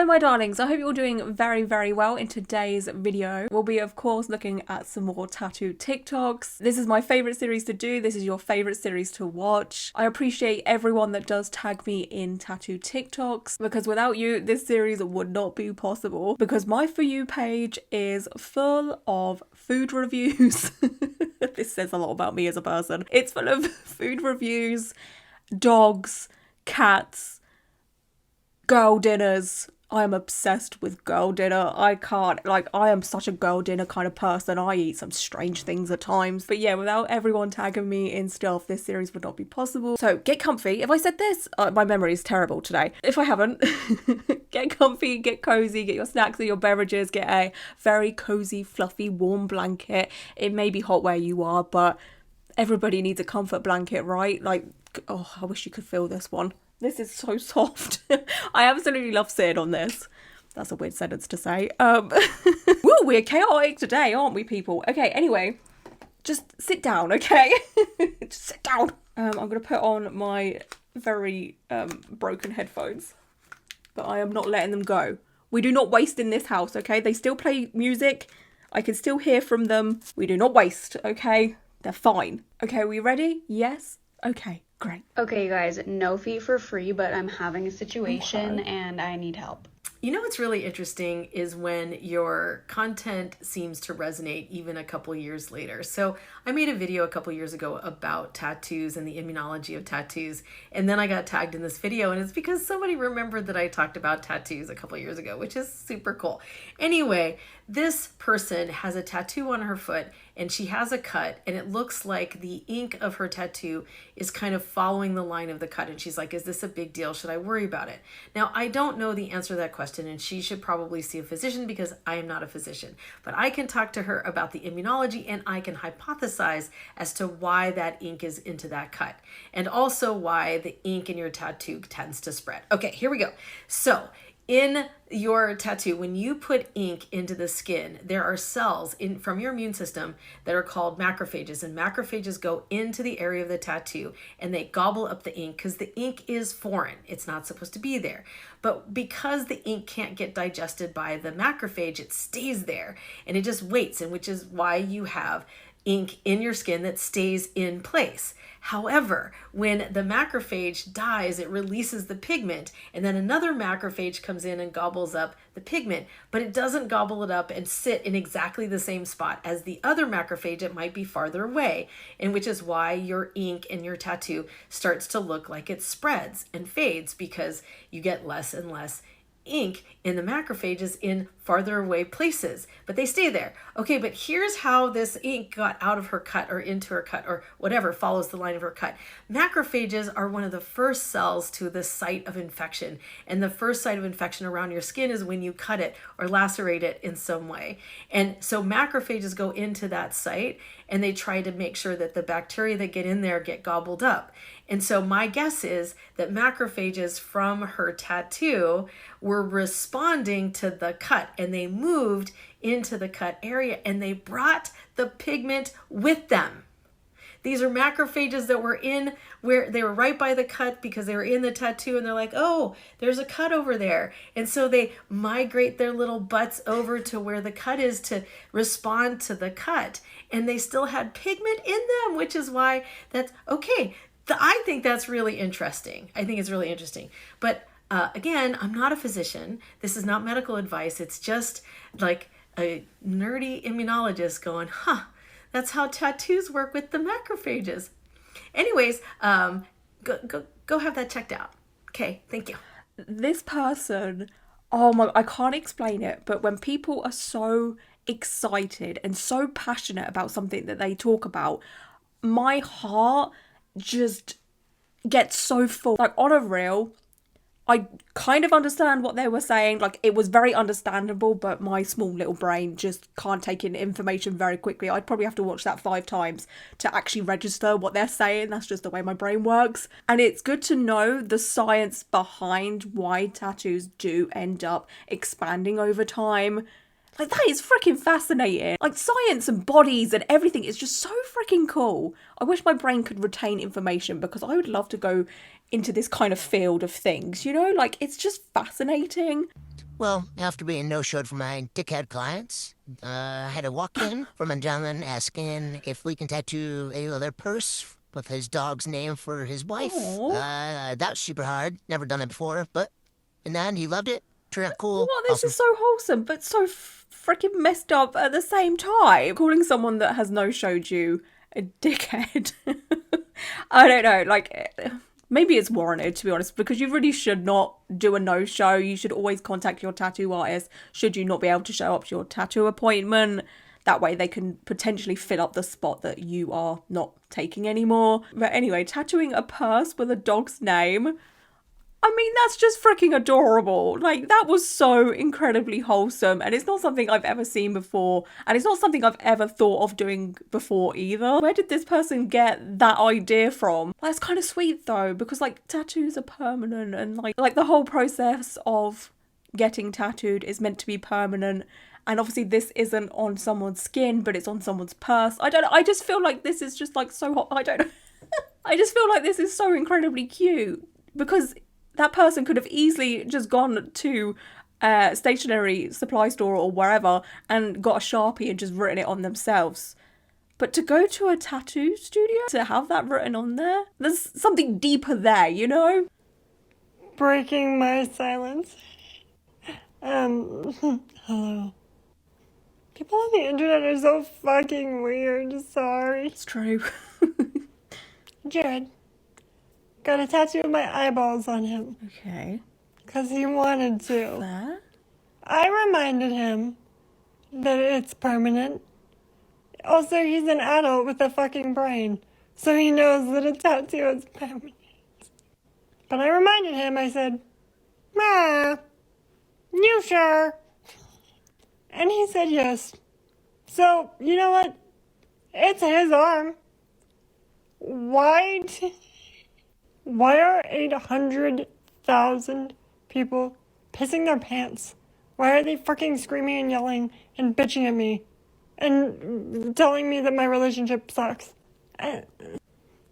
Hello my darlings, I hope you're all doing very, very well. In today's video, we'll be of course looking at some more tattoo TikToks. This is my favourite series to do, this is your favourite series to watch. I appreciate everyone that does tag me in tattoo TikToks, because without you, this series would not be possible, because my For You page is full of food reviews. This says a lot about me as a person. It's full of food reviews, dogs, cats, girl dinners. I am obsessed with girl dinner. I am such a girl dinner kind of person. I eat some strange things at times. But yeah, without everyone tagging me in stuff, this series would not be possible. So get comfy. If I said this, my memory is terrible today. If I haven't, get comfy, get cozy, get your snacks and your beverages, get a very cozy, fluffy, warm blanket. It may be hot where you are, but everybody needs a comfort blanket, right? Like, oh, I wish you could feel this one. This is so soft. I absolutely love sitting on this. That's a weird sentence to say. Woo, we're chaotic today, aren't we, people? Okay, anyway, just sit down, okay? Just sit down. I'm going to put on my very broken headphones, but I am not letting them go. We do not waste in this house, okay? They still play music. I can still hear from them. We do not waste, okay? They're fine. Okay, are we ready? Yes? Okay. Great. Okay, guys, no fee for free, but I'm having a situation and I need help. You know what's really interesting is when your content seems to resonate even a couple years later. So I made a video a couple years ago about tattoos and the immunology of tattoos, and then I got tagged in this video, and it's because somebody remembered that I talked about tattoos a couple years ago, which is super cool. Anyway, this person has a tattoo on her foot and she has a cut, and it looks like the ink of her tattoo is kind of following the line of the cut. And she's like, is this a big deal? Should I worry about it? Now, I don't know the answer to that question, and she should probably see a physician because I am not a physician. But I can talk to her about the immunology, and I can hypothesize as to why that ink is into that cut, and also why the ink in your tattoo tends to spread. Okay, here we go. So, in your tattoo, when you put ink into the skin, there are cells from your immune system that are called macrophages, and macrophages go into the area of the tattoo and they gobble up the ink because the ink is foreign. It's not supposed to be there. But because the ink can't get digested by the macrophage, it stays there and it just waits, and which is why you have ink in your skin that stays in place. However, when the macrophage dies, it releases the pigment, and then another macrophage comes in and gobbles up the pigment, but it doesn't gobble it up and sit in exactly the same spot as the other macrophage. It might be farther away, and which is why your ink in your tattoo starts to look like it spreads and fades, because you get less and less ink in the macrophages in farther away places, but they stay there. Okay, but here's how this ink got out of her cut or into her cut or whatever follows the line of her cut. Macrophages are one of the first cells to the site of infection, and the first site of infection around your skin is when you cut it or lacerate it in some way. And so macrophages go into that site and they try to make sure that the bacteria that get in there get gobbled up. And so my guess is that macrophages from her tattoo were responding to the cut, and they moved into the cut area and they brought the pigment with them. These are macrophages that were in where they were right by the cut because they were in the tattoo, and they're like, oh, there's a cut over there. And so they migrate their little butts over to where the cut is to respond to the cut. And they still had pigment in them, which is why that's okay. I think that's really interesting. I think it's really interesting. But again, I'm not a physician. This is not medical advice. It's just like a nerdy immunologist going, that's how tattoos work with the macrophages. Anyways, go have that checked out. Okay, thank you. This person, oh my, I can't explain it, but when people are so excited and so passionate about something that they talk about, my heart just gets so full. Like, on a reel, I kind of understand what they were saying. Like, it was very understandable, but my small little brain just can't take in information very quickly. I'd probably have to watch that 5 times to actually register what they're saying. That's just the way my brain works. And it's good to know the science behind why tattoos do end up expanding over time. Like, that is freaking fascinating. Like, science and bodies and everything is just so freaking cool. I wish my brain could retain information, because I would love to go into this kind of field of things, you know? Like, it's just fascinating. Well, after being no-showed for my dickhead clients, I had a walk-in from a gentleman asking if we can tattoo a leather purse with his dog's name for his wife. Aw. That was super hard. Never done it before, but in the end, he loved it. Turned out cool. What? This Awesome. is so wholesome, but so freaking messed up at the same time. Calling someone that has no-showed you a dickhead. I don't know, like, maybe it's warranted, to be honest, because you really should not do a no-show. You should always contact your tattoo artist should you not be able to show up to your tattoo appointment. That way they can potentially fill up the spot that you are not taking anymore. But anyway, tattooing a purse with a dog's name, I mean, that's just freaking adorable. Like, that was so incredibly wholesome, and it's not something I've ever seen before, and it's not something I've ever thought of doing before either. Where did this person get that idea from? That's kind of sweet though, because like tattoos are permanent, and like the whole process of getting tattooed is meant to be permanent. And obviously this isn't on someone's skin, but it's on someone's purse. I just feel like this is just like so hot. I don't know. I just feel like this is so incredibly cute, because that person could have easily just gone to a stationery supply store or wherever and got a Sharpie and just written it on themselves. But to go to a tattoo studio to have that written on there, there's something deeper there, you know? Breaking my silence. Hello. People on the internet are so fucking weird, sorry. It's true. Jared got a tattoo of my eyeballs on him. Okay. Because he wanted to. There? I reminded him that it's permanent. Also, he's an adult with a fucking brain, so he knows that a tattoo is permanent. But I reminded him, I said, you sure? And he said yes. So, you know what? It's his arm. Why are 800,000 people pissing their pants? Why are they fucking screaming and yelling and bitching at me and telling me that my relationship sucks?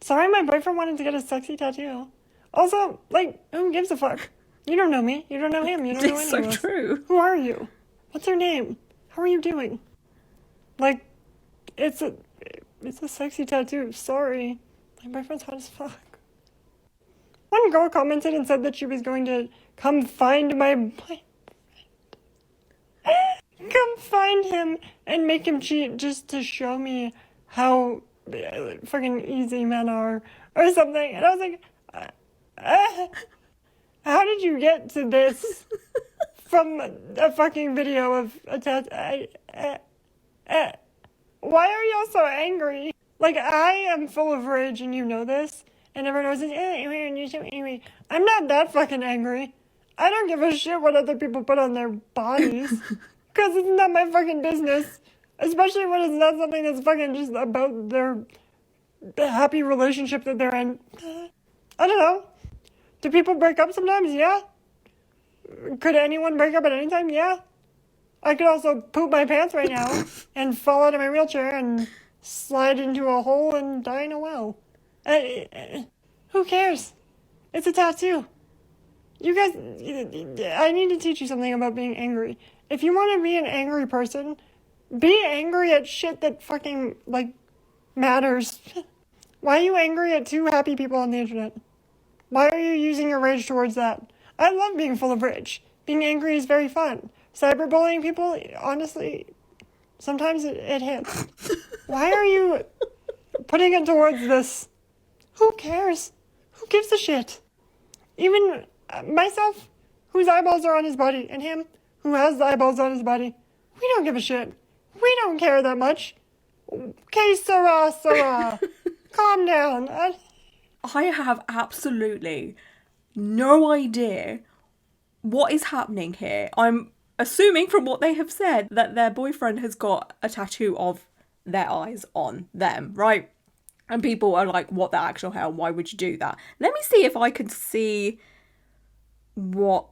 Sorry, my boyfriend wanted to get a sexy tattoo. Also, like, who gives a fuck? You don't know me. You don't know him. You don't know any It's so of us. true. Who are you? What's your name? How are you doing? Like, it's a sexy tattoo. Sorry. My boyfriend's hot as fuck. One girl commented and said that she was going to come find my boyfriend. Come find him and make him cheat just to show me how fucking easy men are or something. And I was like, how did you get to this from a fucking video of a tattoo? Why are y'all so angry? Like, I am full of rage and you know this. And everyone always says, you're so angry. I'm not that fucking angry. I don't give a shit what other people put on their bodies. Because it's not my fucking business. Especially when it's not something that's fucking just about the happy relationship that they're in. I don't know. Do people break up sometimes? Yeah. Could anyone break up at any time? Yeah. I could also poop my pants right now and fall out of my wheelchair and slide into a hole and die in a well. Who cares? It's a tattoo. You guys, I need to teach you something about being angry. If you want to be an angry person, be angry at shit that fucking, like, matters. Why are you angry at two happy people on the internet? Why are you using your rage towards that? I love being full of rage. Being angry is very fun. Cyberbullying people, honestly, sometimes it hits. Why are you putting it towards this? Who cares? Who gives a shit? Even myself, whose eyeballs are on his body, and him, who has the eyeballs on his body, we don't give a shit. We don't care that much. Okay, Sarah. Calm down. I have absolutely no idea what is happening here. I'm assuming from what they have said that their boyfriend has got a tattoo of their eyes on them, right? And people are like, what the actual hell? Why would you do that? Let me see if I can see what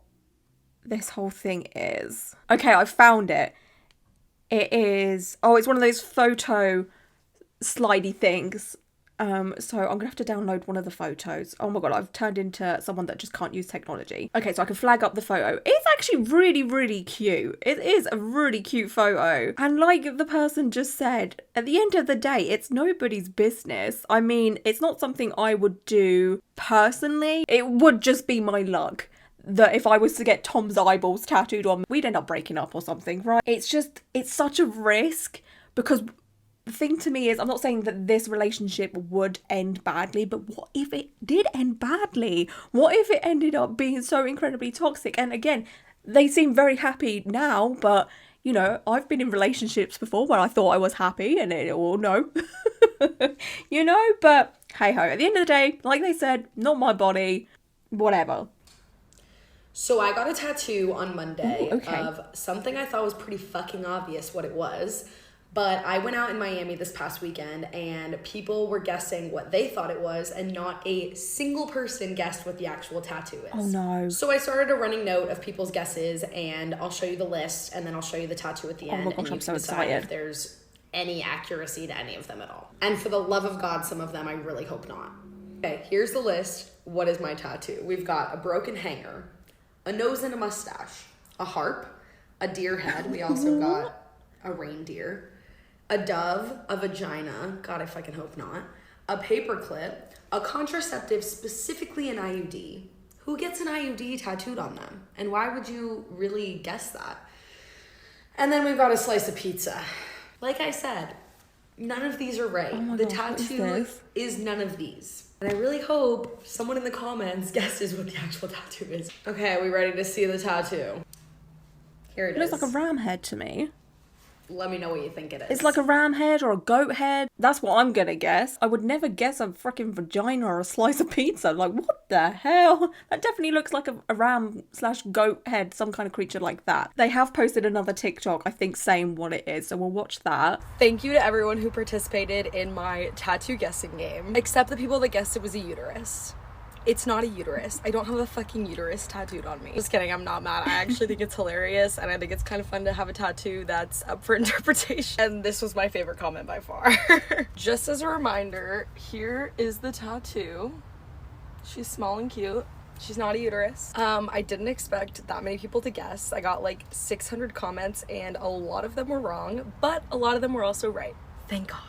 this whole thing is. Okay, I found it. It is... Oh, it's one of those photo slidey things. So I'm gonna have to download one of the photos. Oh my god, I've turned into someone that just can't use technology. Okay, so I can flag up the photo. It's actually really, really cute. It is a really cute photo. And like the person just said, at the end of the day, it's nobody's business. I mean, it's not something I would do personally. It would just be my luck that if I was to get Tom's eyeballs tattooed on me, we'd end up breaking up or something, right? It's such a risk, because the thing to me is, I'm not saying that this relationship would end badly, but what if it did end badly? What if it ended up being so incredibly toxic? And again, they seem very happy now, but you know, I've been in relationships before where I thought I was happy and it all no. You know, but hey ho, at the end of the day, like they said, not my body, whatever. So I got a tattoo on Monday. Ooh, okay. Of something I thought was pretty fucking obvious what it was. But I went out in Miami this past weekend and people were guessing what they thought it was, and not a single person guessed what the actual tattoo is. Oh no. So I started a running note of people's guesses, and I'll show you the list and then I'll show you the tattoo at the end. Oh my gosh, and you I'm so can decide excited. if there's any accuracy to any of them at all. And for the love of God, some of them I really hope not. Okay, here's the list. What is my tattoo? We've got a broken hanger, a nose and a mustache, a harp, a deer head. We also got a reindeer, a dove, a vagina, God, I fucking hope not, a paper clip, a contraceptive, specifically an IUD. Who gets an IUD tattooed on them? And why would you really guess that? And then we've got a slice of pizza. Like I said, none of these are right. Oh my the gosh, what is tattoo this? is none of these. And I really hope someone in the comments guesses what the actual tattoo is. Okay, are we ready to see the tattoo? Here it It is. looks like a ram head to me. Let me know what you think it is. It's like a ram head or a goat head. That's what I'm gonna guess. I would never guess a freaking vagina or a slice of pizza. Like, what the hell? That definitely looks like a ram / goat head, some kind of creature like that. They have posted another TikTok, I think, saying what it is, so we'll watch that. Thank you to everyone who participated in my tattoo guessing game, except the people that guessed it was a uterus. It's not a uterus. I don't have a fucking uterus tattooed on me. Just kidding, I'm not mad. I actually think it's hilarious, and I think it's kind of fun to have a tattoo that's up for interpretation. And this was my favorite comment by far. Just as a reminder, here is the tattoo. She's small and cute. She's not a uterus. I didn't expect that many people to guess. I got like 600 comments, and a lot of them were wrong, but a lot of them were also right. Thank God.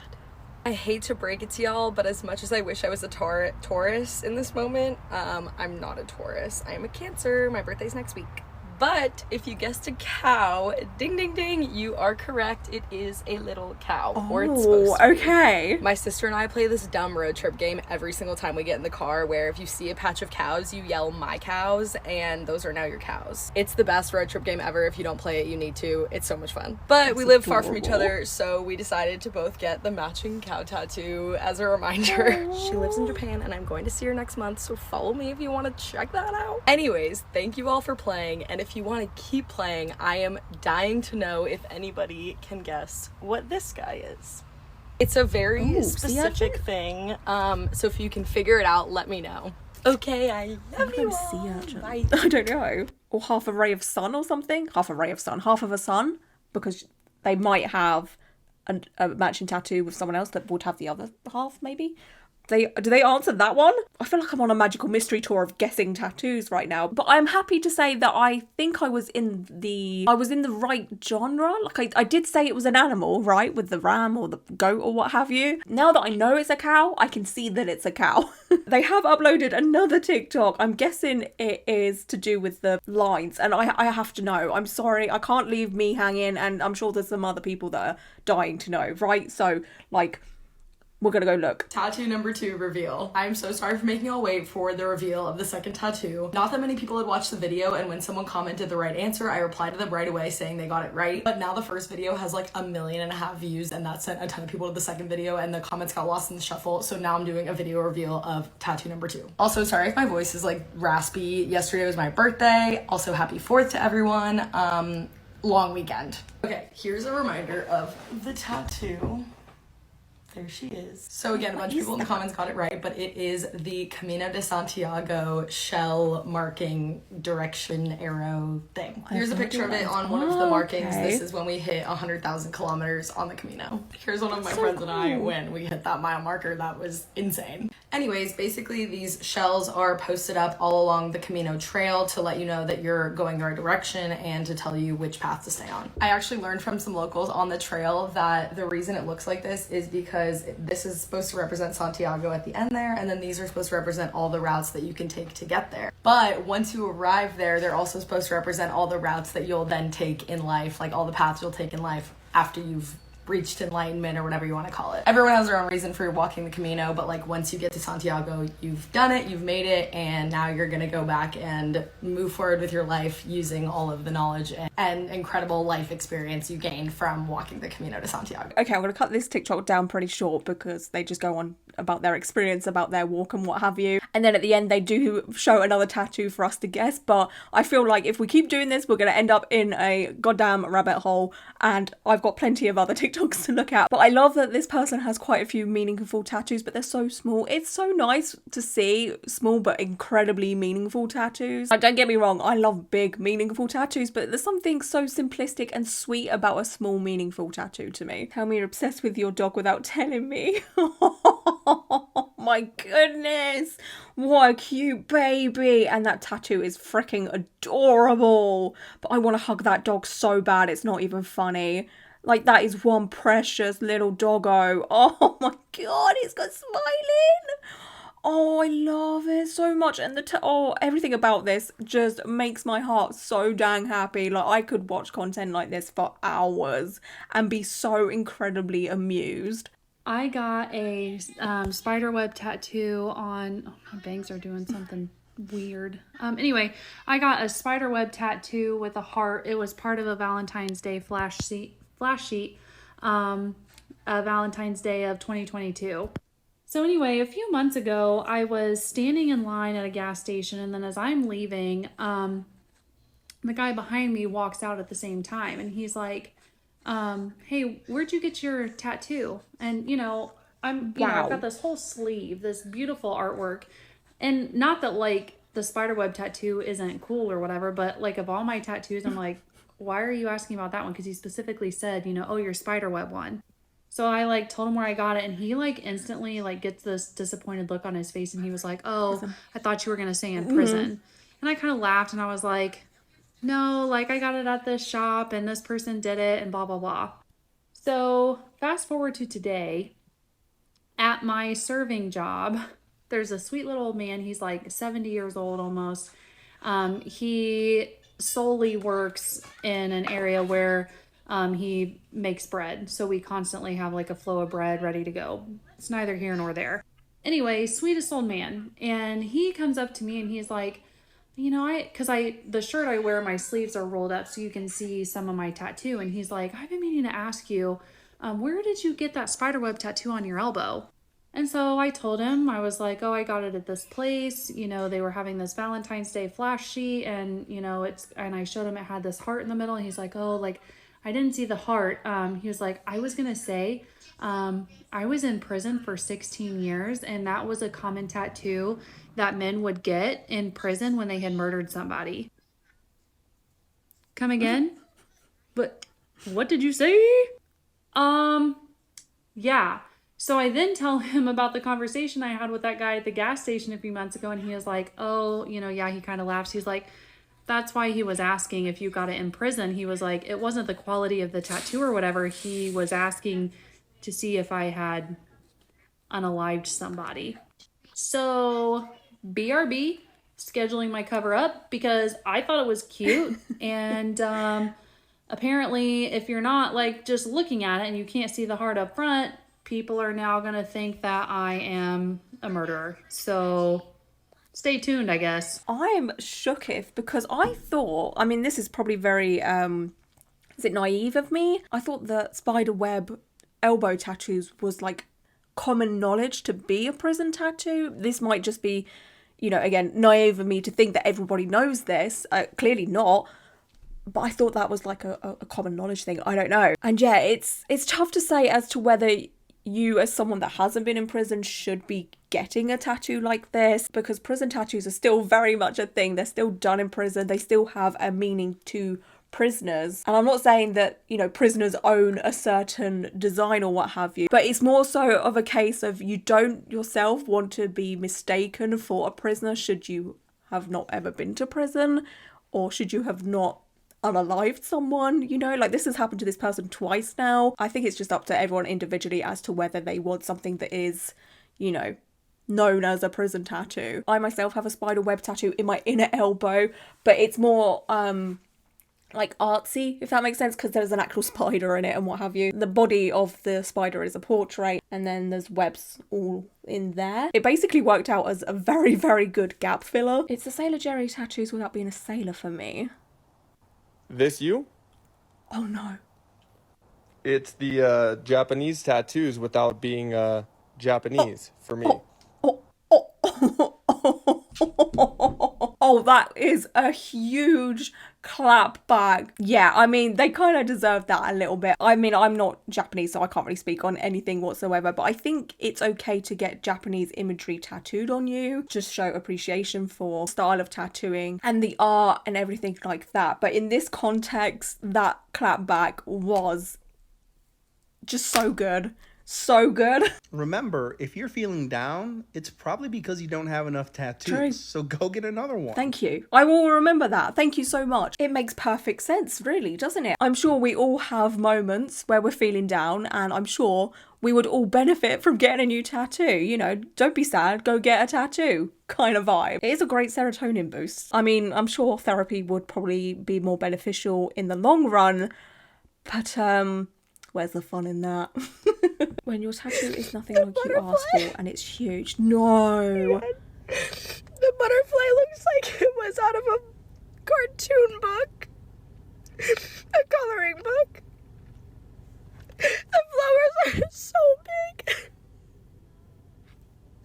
I hate to break it to y'all, but as much as I wish I was a Taurus in this moment, I'm not a Taurus. I am a Cancer. My birthday's next week. But if you guessed a cow, ding ding ding, you are correct. It is a little cow. Or it's supposed to be. Okay. My sister and I play this dumb road trip game every single time we get in the car, where if you see a patch of cows, you yell "my cows," and those are now your cows. It's the best road trip game ever. If you don't play it, you need to. It's so much fun. But we live far from each other, so we decided to both get the matching cow tattoo as a reminder. She lives in Japan, and I'm going to see her next month, so follow me if you want to check that out. Anyways, thank you all for playing, and if you want to keep playing, I am dying to know if anybody can guess what this guy is. It's a very specific thing, so if you can figure it out, let me know. Okay, I love you all. Sea urchin. Bye. I don't know. Or half a ray of sun or something? Half a ray of sun. Half of a sun? Because they might have a matching tattoo with someone else that would have the other half, maybe? Do they answer that one? I feel like I'm on a magical mystery tour of guessing tattoos right now. But I'm happy to say that I think I was in the right genre. Like I did say it was an animal, right? With the ram or the goat or what have you. Now that I know it's a cow, I can see that it's a cow. They have uploaded another TikTok. I'm guessing it is to do with the lines. And I have to know. I'm sorry. I can't leave me hanging. And I'm sure there's some other people that are dying to know, right? So, like, we're gonna go look. Tattoo number 2 reveal. I'm so sorry for making y'all wait for the reveal of the second tattoo. Not that many people had watched the video, and when someone commented the right answer, I replied to them right away saying they got it right. But now the first video has like 1.5 million views, and that sent a ton of people to the second video, and the comments got lost in the shuffle. So now I'm doing a video reveal of tattoo number 2. Also, sorry if my voice is like raspy. Yesterday was my birthday. Also, happy 4th to everyone. Long weekend. Okay, here's a reminder of the tattoo. There she is. So again, a bunch of people in the comments got it right, but it is the Camino de Santiago shell marking direction arrow thing. Here's a picture of it on one of the markings. Okay. This is when we hit 100,000 kilometers on the Camino. Here's one of my friends and I when we hit that mile marker. That was insane. Anyways, basically these shells are posted up all along the Camino trail to let you know that you're going the right direction and to tell you which path to stay on. I actually learned from some locals on the trail that the reason it looks like this is because this is supposed to represent Santiago at the end there, and then these are supposed to represent all the routes that you can take to get there. But once you arrive there, they're also supposed to represent all the routes that you'll then take in life, like all the paths you'll take in life after you've reached enlightenment or whatever you want to call it. Everyone has their own reason for walking the Camino, but like once you get to Santiago, you've done it, you've made it, and now you're gonna go back and move forward with your life using all of the knowledge and incredible life experience you gained from walking the Camino de Santiago. Okay, I'm going to cut this TikTok down pretty short because they just go on about their experience, about their walk and what have you. And then at the end, they do show another tattoo for us to guess. But I feel like if we keep doing this, we're going to end up in a goddamn rabbit hole. And I've got plenty of other TikToks to look at. But I love that this person has quite a few meaningful tattoos, but they're so small. It's so nice to see small but incredibly meaningful tattoos. Like, don't get me wrong, I love big, meaningful tattoos, but there's something so simplistic and sweet about a small, meaningful tattoo to me. Tell me you're obsessed with your dog without telling me. Oh my goodness, what a cute baby. And that tattoo is freaking adorable. But I want to hug that dog so bad, it's not even funny. Like, that is one precious little doggo. Oh my god, he's got smiling. Oh, I love it so much. And everything about this just makes my heart so dang happy. Like, I could watch content like this for hours and be so incredibly amused. I got a spiderweb tattoo on... Oh, my bangs are doing something weird. Anyway, I got a spiderweb tattoo with a heart. It was part of a Valentine's Day flash sheet, Valentine's Day of 2022. So anyway, a few months ago, I was standing in line at a gas station, and then as I'm leaving, the guy behind me walks out at the same time, and he's like, hey, where'd you get your tattoo? And, I've got this whole sleeve, this beautiful artwork. And not that, like, the spiderweb tattoo isn't cool or whatever, but, like, of all my tattoos, I'm like, why are you asking about that one? Because he specifically said, oh, your spiderweb one. So I, like, told him where I got it, and he, like, instantly, like, gets this disappointed look on his face, and he was like, oh, I thought you were going to say in prison. And I kind of laughed, and I was like, no, like, I got it at this shop and this person did it and blah, blah, blah. So fast forward to today, at my serving job, there's a sweet little old man. He's like 70 years old almost. He solely works in an area where he makes bread. So we constantly have like a flow of bread ready to go. It's neither here nor there. Anyway, sweetest old man. And he comes up to me and he's like, the shirt I wear, my sleeves are rolled up so you can see some of my tattoo. And he's like, I've been meaning to ask you, where did you get that spiderweb tattoo on your elbow? And so I told him, I was like, oh, I got it at this place. They were having this Valentine's Day flash sheet and, and I showed him it had this heart in the middle. And he's like, oh, like, I didn't see the heart. He was like, I was going to say, I was in prison for 16 years and that was a common tattoo that men would get in prison when they had murdered somebody. Come again? But what did you say? Yeah. So I then tell him about the conversation I had with that guy at the gas station a few months ago, and he was like, oh, yeah, he kind of laughs. He's like, that's why he was asking if you got it in prison. He was like, it wasn't the quality of the tattoo or whatever. He was asking to see if I had unalived somebody. So BRB, scheduling my cover up because I thought it was cute. And apparently if you're not like just looking at it and you can't see the heart up front, people are now going to think that I am a murderer. So stay tuned, I guess. I'm shooketh because I thought, this is probably very, is it naive of me? I thought that spiderweb elbow tattoos was like common knowledge to be a prison tattoo. This might just be, again, naive of me to think that everybody knows this. Clearly not. But I thought that was like a common knowledge thing. I don't know. And yeah, it's tough to say as to whether you as someone that hasn't been in prison should be getting a tattoo like this, because prison tattoos are still very much a thing. They're still done in prison. They still have a meaning to prisoners. And I'm not saying that, you know, prisoners own a certain design or what have you, but it's more so of a case of you don't yourself want to be mistaken for a prisoner should you have not ever been to prison, or should you have not unalived someone, you know, like this has happened to this person twice now. I think it's just up to everyone individually as to whether they want something that is, you know, known as a prison tattoo. I myself have a spider web tattoo in my inner elbow, but it's more like artsy, if that makes sense, because there's an actual spider in it and what have you. The body of the spider is a portrait, and then there's webs all in there. It basically worked out as a very, very good gap filler. It's the Sailor Jerry tattoos without being a sailor for me. This you? Oh no. It's the Japanese tattoos without being Japanese for me. Oh, that is a huge clap back. Yeah, I mean, they kind of deserve that a little bit. I mean, I'm not Japanese, so I can't really speak on anything whatsoever, but I think it's okay to get Japanese imagery tattooed on you. Just show appreciation for style of tattooing and the art and everything like that. But in this context, that clap back was just so good. So good. Remember, if you're feeling down, it's probably because you don't have enough tattoos. True. So go get another one. Thank you. I will remember that. Thank you so much. It makes perfect sense, really, doesn't it? I'm sure we all have moments where we're feeling down, and I'm sure we would all benefit from getting a new tattoo. You know, don't be sad, go get a tattoo kind of vibe. It is a great serotonin boost. I mean, I'm sure therapy would probably be more beneficial in the long run, but where's the fun in that? When your tattoo is nothing like you asked for and it's huge. No. The butterfly looks like it was out of a cartoon book. A coloring book. The flowers are so big.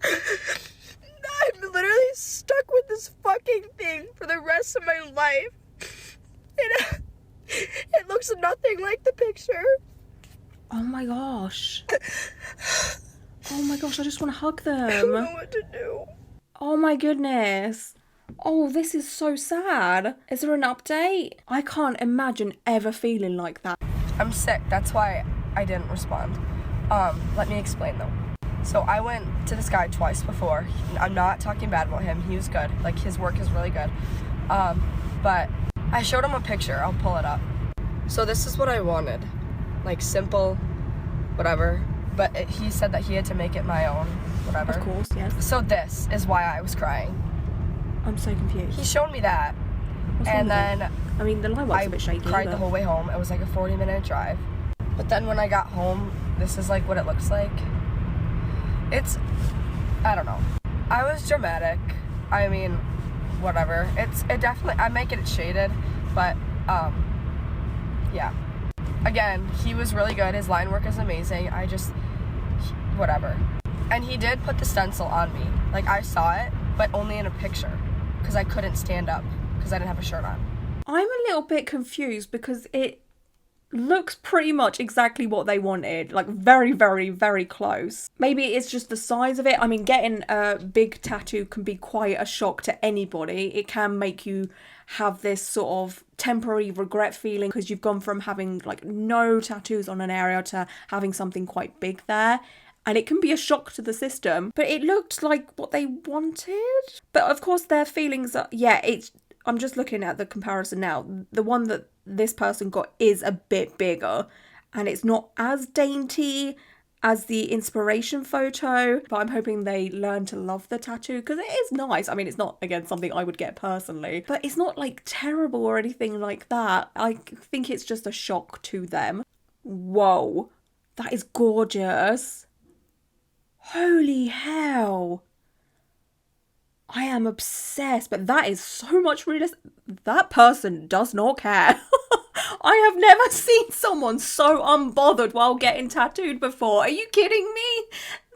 I'm literally stuck with this fucking thing for the rest of my life. It looks nothing like the picture. Oh my gosh. Oh my gosh, I just want to hug them. I don't know what to do. Oh my goodness. Oh, this is so sad. Is there an update? I can't imagine ever feeling like that. I'm sick. That's why I didn't respond. Let me explain though. So I went to this guy twice before. I'm not talking bad about him. He was good. Like, his work is really good. But I showed him a picture. I'll pull it up. So this is what I wanted. Like, simple, whatever. But he said that he had to make it my own, whatever. Of course, yes. So this is why I was crying. I'm so confused. He showed me that. What's wrong And with then it? I mean, the line was a bit shaky. I cried but... the whole way home. It was like a 40-minute drive. But then when I got home, this is like what it looks like. It's, I don't know. I was dramatic. I mean, whatever. It definitely, I might get it shaded, but yeah. Again, he was really good. His line work is amazing. Whatever. And he did put the stencil on me. Like, I saw it, but only in a picture, because I couldn't stand up, because I didn't have a shirt on. I'm a little bit confused because it looks pretty much exactly what they wanted. Like, very, very, very close. Maybe it's just the size of it. I mean, getting a big tattoo can be quite a shock to anybody. It can make you have this sort of temporary regret feeling because you've gone from having like no tattoos on an area to having something quite big there. And it can be a shock to the system. But it looked like what they wanted. But of course their feelings are, yeah, I'm just looking at the comparison now. The one that this person got is a bit bigger. And it's not as dainty as the inspiration photo. But I'm hoping they learn to love the tattoo because it is nice. I mean, it's not, again, something I would get personally. But it's not like terrible or anything like that. I think it's just a shock to them. Whoa, that is gorgeous. Holy hell. I am obsessed, but that is so much realistic. That person does not care. I have never seen someone so unbothered while getting tattooed before. Are you kidding me?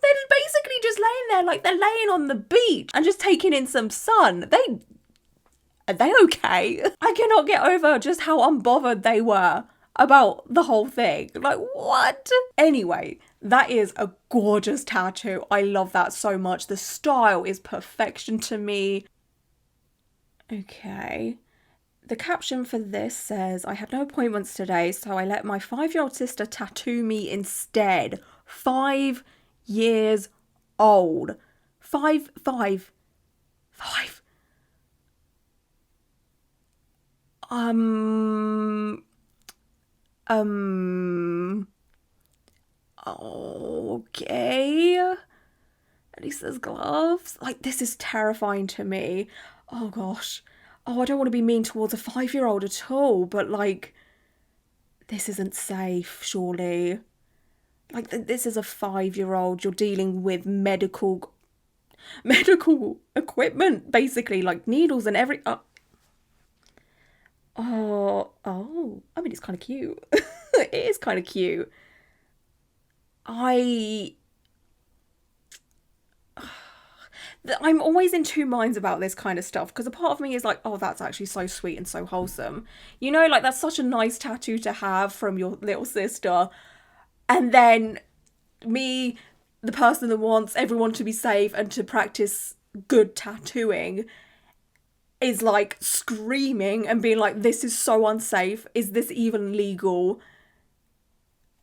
They're basically just laying there like they're laying on the beach and just taking in some sun. Are they okay? I cannot get over just how unbothered they were. about the whole thing. Like, what? Anyway, that is a gorgeous tattoo. I love that so much. The style is perfection to me. Okay. The caption for this says, I had no appointments today, so I let my 5-year-old sister tattoo me instead. 5 years old. Five. Okay. At least there's gloves. Like, this is terrifying to me. Oh gosh. Oh, I don't want to be mean towards a 5-year-old at all, but like, this isn't safe, surely. Like, this is a 5-year-old. You're dealing with medical equipment, basically, like needles and every. Oh. I mean, it's kind of cute. It is kind of cute. I'm always in two minds about this kind of stuff, because a part of me is like, oh, that's actually so sweet and so wholesome. You know, like, that's such a nice tattoo to have from your little sister. And then me, the person that wants everyone to be safe and to practice good tattooing, is like screaming and being like, this is so unsafe. Is this even legal?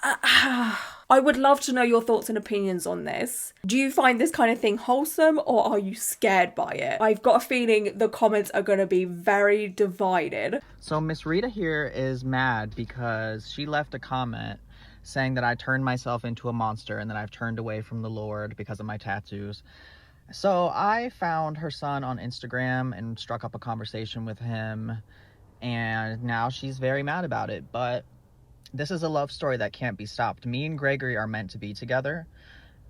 I would love to know your thoughts and opinions on this. Do you find this kind of thing wholesome, or are you scared by it? I've got a feeling the comments are going to be very divided. So Miss Rita here is mad because she left a comment saying that I turned myself into a monster and that I've turned away from the Lord because of my tattoos. So I found her son on Instagram and struck up a conversation with him, and now she's very mad about it. But this is a love story that can't be stopped. Me and Gregory are meant to be together,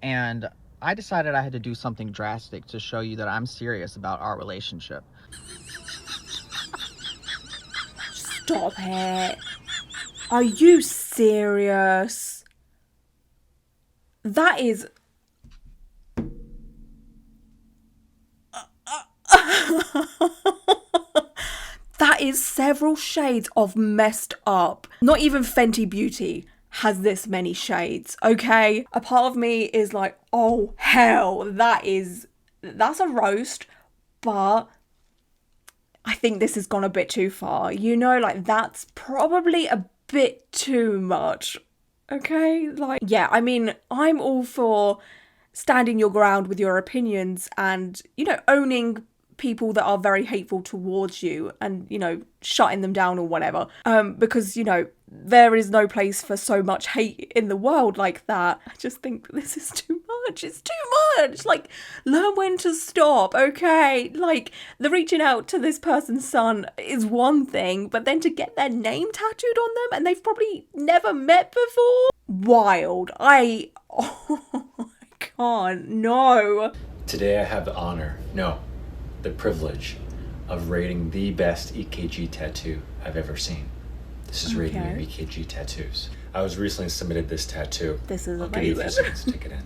and I decided I had to do something drastic to show you that I'm serious about our relationship. Stop it. Are you serious? That is... That is several shades of messed up. Not even Fenty Beauty has this many shades, okay? A part of me is like, oh hell, that's a roast, but I think this has gone a bit too far. You know, like, that's probably a bit too much, okay? Like, yeah, I mean, I'm all for standing your ground with your opinions and, you know, owning people that are very hateful towards you and, you know, shutting them down or whatever, because, you know, there is no place for so much hate in the world like that. I just think this is too much. It's too much. Like, learn when to stop, okay? Like, the reaching out to this person's son is one thing, but then to get their name tattooed on them and they've probably never met before? Wild. I can't. No. Today I have the honor, no, the privilege of rating the best EKG tattoo I've ever seen. This is rating your EKG tattoos. I was recently submitted this tattoo. This is I'll amazing. give you a few seconds to take it in.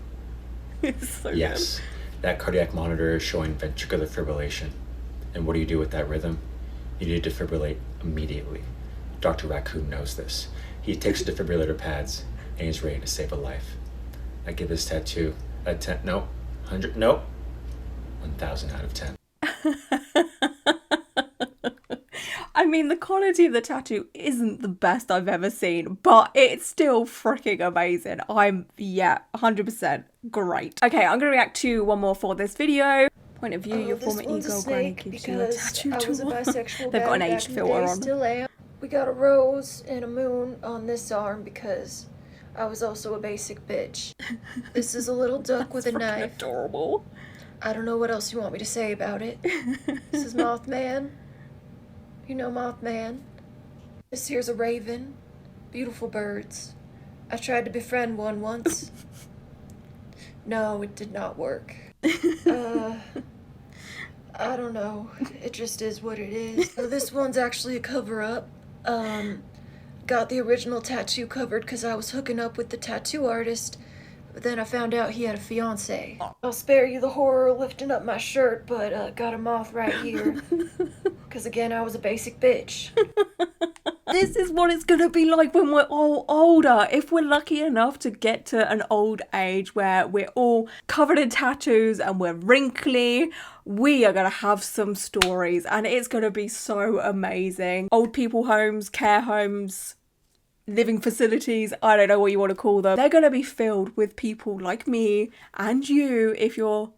It's so yes, good. That cardiac monitor is showing ventricular fibrillation. And what do you do with that rhythm? You need to defibrillate immediately. Dr. Raccoon knows this. He takes defibrillator pads and he's ready to save a life. I give this tattoo a 10, no, 100, no, 1,000 out of 10. I mean, the quality of the tattoo isn't the best I've ever seen, but it's still freaking amazing. 100% great. Okay, I'm gonna react to one more for this video. Point of view, your former ego granny gives you a tattoo tool. They've got an aged filter on. Still am. We got a rose and a moon on this arm because I was also a basic bitch. This is a little duck with a knife. Adorable. I don't know what else you want me to say about it. This is Mothman. You know Mothman. This here's a raven. Beautiful birds. I tried to befriend one once. No, it did not work. I don't know. It just is what it is. So this one's actually a cover-up. Got the original tattoo covered because I was hooking up with the tattoo artist, but then I found out he had a fiance. I'll spare you the horror of lifting up my shirt, but got a moth right here. Because again, I was a basic bitch. This is what it's gonna be like when we're all older. If we're lucky enough to get to an old age where we're all covered in tattoos and we're wrinkly, we are gonna have some stories and it's gonna be so amazing. Old people homes, care homes, living facilities, I don't know what you want to call them. They're gonna be filled with people like me and you if you're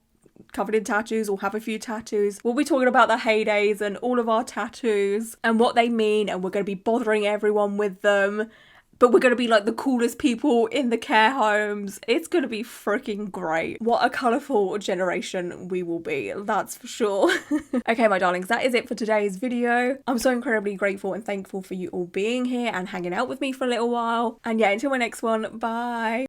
covered in tattoos or have a few tattoos. We'll be talking about the heydays and all of our tattoos and what they mean, and we're going to be bothering everyone with them, but we're going to be like the coolest people in the care homes. It's going to be freaking great. What a colourful generation we will be, that's for sure. Okay, my darlings, that is it for today's video. I'm so incredibly grateful and thankful for you all being here and hanging out with me for a little while. And yeah, until my next one, bye.